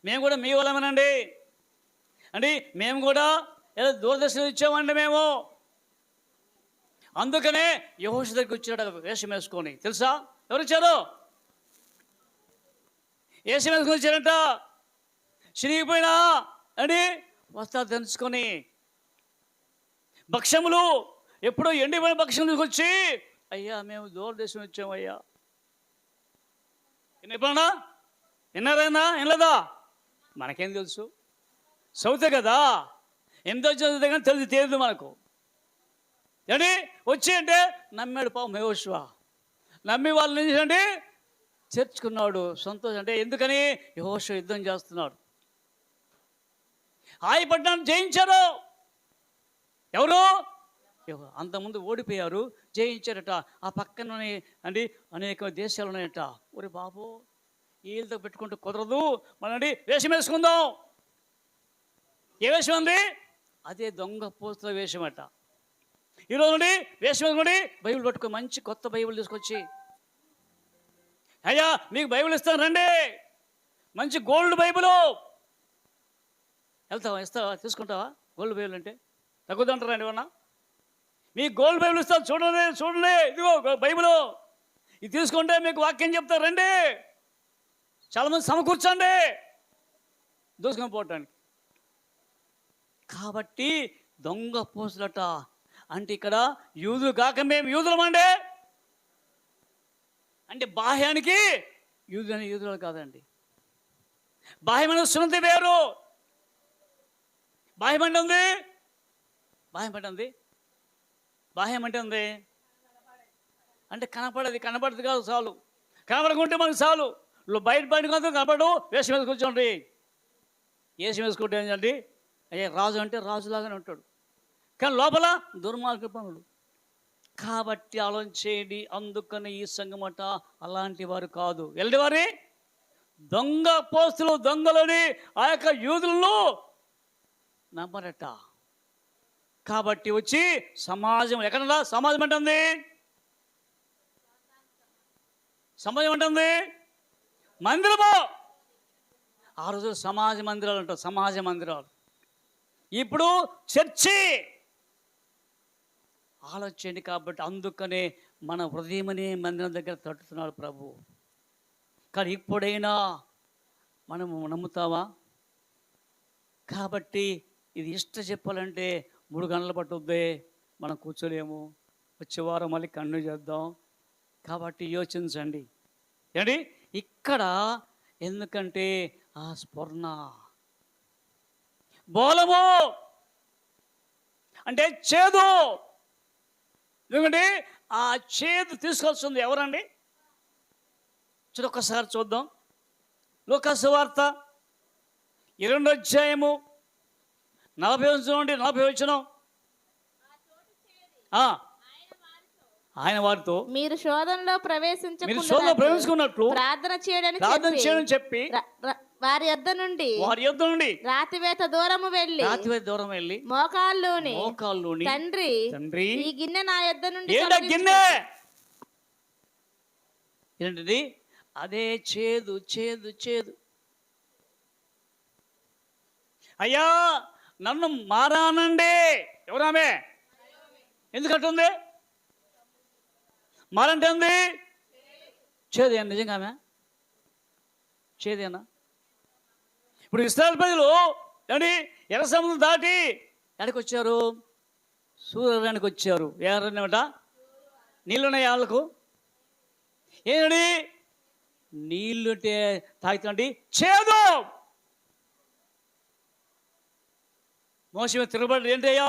మేము కూడా మీ వాళ్ళమేనండి అండి. మేము కూడా ఏదో దూరదర్శనం ఇచ్చామండి మేము. అందుకనే యెహోషువ దగ్గరికి వచ్చాడు వేషం వేసుకొని. తెలుసా ఎవరు వచ్చారు? వేషం వేసుకొని వచ్చారంట. చిరిగిపోయినా అండి వస్త్రాలు ధరించుకొని భక్ష్యములు ఎప్పుడో ఎండిపోయిన భక్ష్యం తీసుకొచ్చి, అయ్యా మేము దూరదేశం వచ్చామయ్యా. ఎప్పుడన్నా విన్నారైనా వినలేదా? మనకేం తెలుసు? చదివితే కదా, ఎంతో చదివితే కానీ తెలియదు మనకు. ఏంటి వచ్చి అంటే నమ్మాడు పాపం యెహోషువ. నమ్మి వాళ్ళు ఏంటంటే చేర్చుకున్నాడు. సంతోషం. అంటే ఎందుకని? యెహోషువ యుద్ధం చేస్తున్నాడు. హాయి పట్టణాన్ని జయించారు. ఎవరు? అంతకుముందు ఓడిపోయారు, జయించారట. ఆ పక్కన అండి అనేక దేశాలు ఉన్నాయట. ఒరే బాబు వీళ్ళతో పెట్టుకుంటూ కుదరదు, మనండి వేషం వేసుకుందాం. ఏ వేషం అండి? అదే దొంగ పోస్తుల వేషం అట. ఈరోజు నుండి వేషం వేసుకోండి, బైబిల్ పట్టుకో, మంచి కొత్త బైబిల్ తీసుకొచ్చి, అయ్యా మీకు బైబిల్ ఇస్తాను రండి, మంచి గోల్డ్ బైబిల్. వెళ్తావా? ఇస్తావా? తీసుకుంటావా? గోల్డ్ బైబిల్ అంటే తగ్గుతుంటారా అండి? ఏమన్నా మీకు గోల్డ్ బైబిల్ ఇస్తాను, చూడండి ఇదిగో బైబిల్, ఇది తీసుకుంటే మీకు వాక్యం చెప్తారు రండి. చాలామంది సమకూర్చండి దూసుకొని పోవటానికి. కాబట్టి దొంగ పోసులట. అంటే ఇక్కడ యూదులు కాక మేము యూదులమండి అంటే బాహ్యానికి యూదులు కాదండి. బాహ్యమైన సున్నతి వేరు. బాహ్యం అంటే ఉంది, బాహ్యం అంటే ఉంది అంటే కనపడదు కాదు, చాలు. కనపడకుంటే మనకు చాలు. బయట కాదు, కనపడు. వేషం వేసుకొచ్చండి. వేషం వేసుకుంటే ఏంటండి? అయ్యే రాజు అంటే రాజులాగానే ఉంటాడు, కానీ లోపల దుర్మార్గ పనులు. కాబట్టి ఆలోచించేయండి. అందుకని ఈ సంఘమట అలాంటి వారు కాదు. వెళ్ళేవారి దొంగ పోస్తులు, దొంగలని ఆ యొక్క యూదులను నమ్మరట. కాబట్టి వచ్చి సమాజం ఎక్కడన్నా సమాజం అంటుంది, మందిరము. ఆ రోజు సమాజ మందిరాలు అంటారు, సమాజ మందిరాలు. ఇప్పుడు చర్చి. ఆలోచండి. కాబట్టి అందుకనే మన హృదయమనే మందిరం దగ్గర తట్టుతున్నాడు ప్రభు. కానీ ఇప్పుడైనా మనము నమ్ముతావా? కాబట్టి ఇది చెప్పాలంటే 3 గంటలు పట్టుద్ది, మనం కూర్చోలేము. వచ్చే వారం మళ్ళీ కంటిన్యూ చేద్దాం. కాబట్టి యోచించండి. ఏంటి ఇక్కడ? ఎందుకంటే ఆ స్ఫురణ బోలము అంటే చేదు. ఎందుకంటే ఆ చేదు తీసుకొస్తుంది ఎవరండి? ఒక్కసారి చూద్దాం. లూకా సువార్త 2వ అధ్యాయము 40 వచనం. ఆయన వారితో మీరు శోధనలో ప్రవేశించుకున్నట్లు ప్రార్థన చేయడం చెప్పి వారి యొద్ద నుండి రాతివేత దూరము వెళ్ళి మోకాల్లోని తండ్రి ఈ గిన్నె నా యొద్ద నుండి. ఏంటది? అదే చేదు. అయ్యా నన్ను మారానండి. ఎవరామె? ఎందుకంటుంది? మారంటే ఉంది చేదేనా? నిజంగా ఆమె చేదేనా? ఇప్పుడు ఇశ్రాయేలు ప్రజలు ఏమండి ఎర్ర సముద్రం దాటి ఎక్కడికి వచ్చారు? సూర్యరానికి వచ్చారు. ఎవరన్నమాట? నీళ్ళున్నాయి వాళ్ళకు. ఏంటండి? నీళ్ళు తాగుతుందండి చేదు. మోషే తిరగబడి ఏంటయ్యా?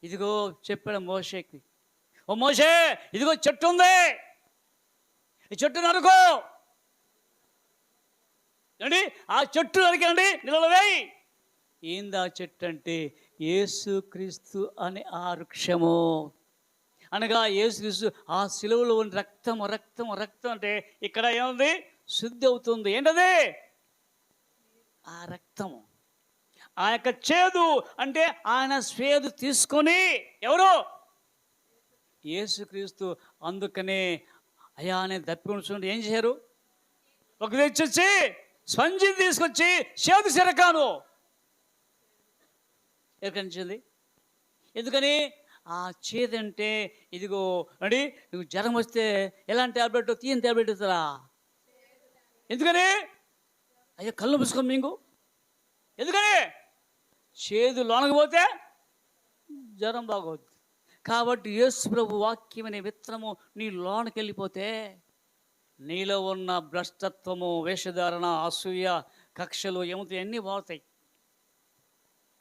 ఇదిగో చెప్పాడు మోషేకి, ఓ మోషే ఇదిగో చెట్టు ఉంది, ఈ చెట్టు నరుకో అండి. ఆ చెట్టు నరికండి, నిలవేయి. ఏంది ఆ చెట్టు అంటే యేసుక్రీస్తు అనే ఆ వృక్షము. అనగా యేసుక్రీస్తు ఆ శిలువలో ఉన్న రక్తం రక్తం రక్తం అంటే ఇక్కడ ఏముంది? శుద్ధి అవుతుంది. ఏంటది? ఆ రక్తము. ఆ యొక్క చేదు అంటే ఆయన స్వేదు తీసుకొని, ఎవరు? యేసుక్రీస్తు. అందుకనే అయ్యా అని దప్పికొంచుకుంటే ఏం చేశారు? ఒక తెచ్చి స్పంజి తీసుకొచ్చి చేదు సిరకాను ఎక్కడించింది. ఎందుకని? ఆ చేదంటే ఇదిగో అండి, నువ్వు జ్వరం వస్తే ఎలాంటి ట్యాబ్లెట్? తీయని ట్యాబ్లెట్ ఇస్తారా? ఎందుకని? అయ్యో కళ్ళు మూసుకొని మింగు. ఎందుకని? చేదు లోనకపోతే జ్వరం బాగోద్దు. కాబట్టి యేసు ప్రభు వాక్యం అనే విత్తనము నీ లోనకి వెళ్ళిపోతే నీలో ఉన్న భ్రష్టత్వము, వేషధారణ, అసూయ, కక్షలు ఏమవుతాయి? అన్నీ పోతాయి.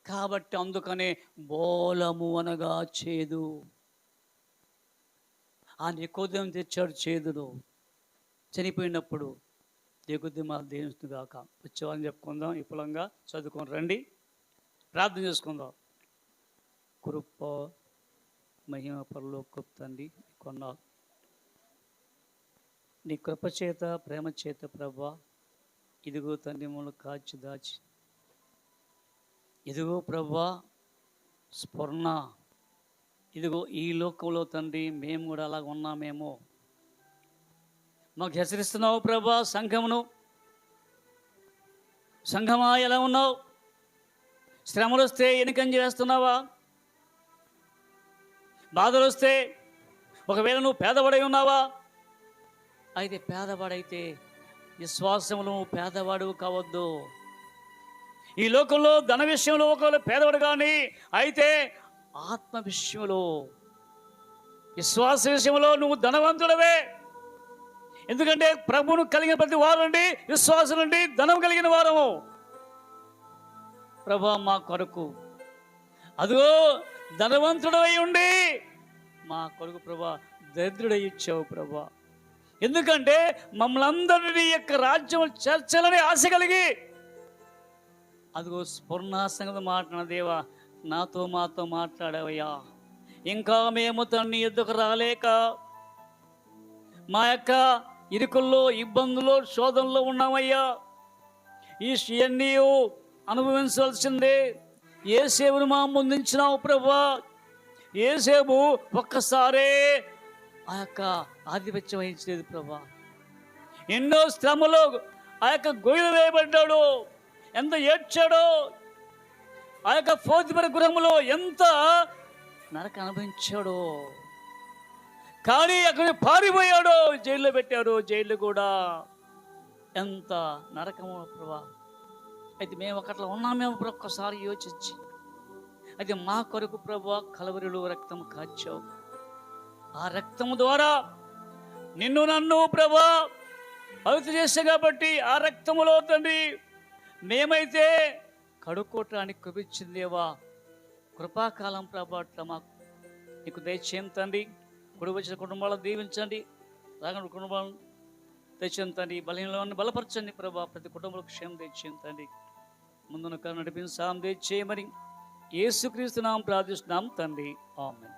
కాబట్టి అందుకనే బోలము అనగా చేదు. ఆ నికోదేము తెచ్చాడు చేదును. చనిపోయినప్పుడు దిగుద్దిమా దేవునిగాక. వచ్చేవాళ్ళని చెప్పుకుందాం. విపులంగా చదువుకొని రండి, ప్రార్థన చేసుకుందాం. కృప మహిమ పరలోక తండ్రి, కొన్నా నీ కృప చేత ప్రేమ చేత ప్రభా ఇదిగో తండ్రి మమ్మల్ని కాచి దాచి, ఇదిగో ప్రభా స్ఫురణ, ఇదిగో ఈ లోకంలో తండ్రి మేము కూడా అలాగ ఉన్నామేమో మాకు హెచ్చరిస్తున్నావు ప్రభా. సంఘమా ఎలా ఉన్నావు? శ్రమలు వస్తే ఎన్నికం చేస్తున్నావా? బాధలు వస్తే ఒకవేళ నువ్వు పేదవాడై ఉన్నావా? అయితే పేదవాడైతే విశ్వాసములు పేదవాడు కావద్దు. ఈ లోకంలో ధన విషయంలో ఒకవేళ పేదవాడు కానీ అయితే ఆత్మ విషయంలో, విశ్వాస విషయంలో నువ్వు ధనవంతుడవే. ఎందుకంటే ప్రభువును కలిగిన ప్రతి వారు నుండి, విశ్వాసం నుండి ధనం కలిగిన వారము. ప్రభా మా కొరకు అదిగో ధనవంతుడై ఉండి మా కొరకు ప్రభా దరిద్రుడై ఇచ్చావు ప్రభా. ఎందుకంటే మమ్మల్ని అందరినీ యొక్క రాజ్యం చేర్చాలని ఆశ కలిగి అదిగో స్ఫురణాసంగతి మాట్లాడిన దేవా, మాతో మాట్లాడావయ్యా. ఇంకా మేము తండ్రి ఎద్దుకు రాలేక మా యొక్క ఇరుకుల్లో, ఇబ్బందుల్లో, శోధనలో ఉన్నామయ్యా. ఇవన్నీ అనుభవించవలసిందే. యేసేపును మా ముందుంచినావు ప్రభా. యేసేపు ఒక్కసారే ఆ యొక్క ఆధిపత్యం వహించలేదు ప్రభా. ఎన్నో శ్రమలో ఆ యొక్క గొయ్యలు వేయబడ్డాడు, ఎంత ఏడ్చాడో. ఆ యొక్క పోతిఫర గృహంలో ఎంత నరక అనుభవించాడో. కానీ అక్కడ పారిపోయాడో, జైల్లో పెట్టారు. జైలు కూడా ఎంత నరకమో ప్రభా. అయితే మేము అట్లా ఉన్నామేమో ఒక్కసారి యోచించి, అయితే మా కొరకు ప్రభా కలవరిలో రక్తం కాచావు. ఆ రక్తము ద్వారా నిన్ను నన్ను ప్రభా పవిత్ర చేసే కాబట్టి ఆ రక్తములో తండ్రి మేమైతే కడుక్కోవటానికి కృపించిందేవా. కృపాకాలం ప్రభా అట్లా మాకు నీకు దయచేయం తండ్రి. కుడి వచ్చిన కుటుంబాలను దీవించండి, రాగండి కుటుంబాలను తెచ్చిన తండ్రి. బలహీనలను బలపరచండి ప్రభా. ప్రతి కుటుంబంలో క్షేమం తెచ్చేయం తండ్రి. ముందున నడిపించి సాయం తెచ్చేయమని యేసుక్రీస్తు నామమున ప్రార్థిస్తున్నాం తండ్రి. ఆమేన్.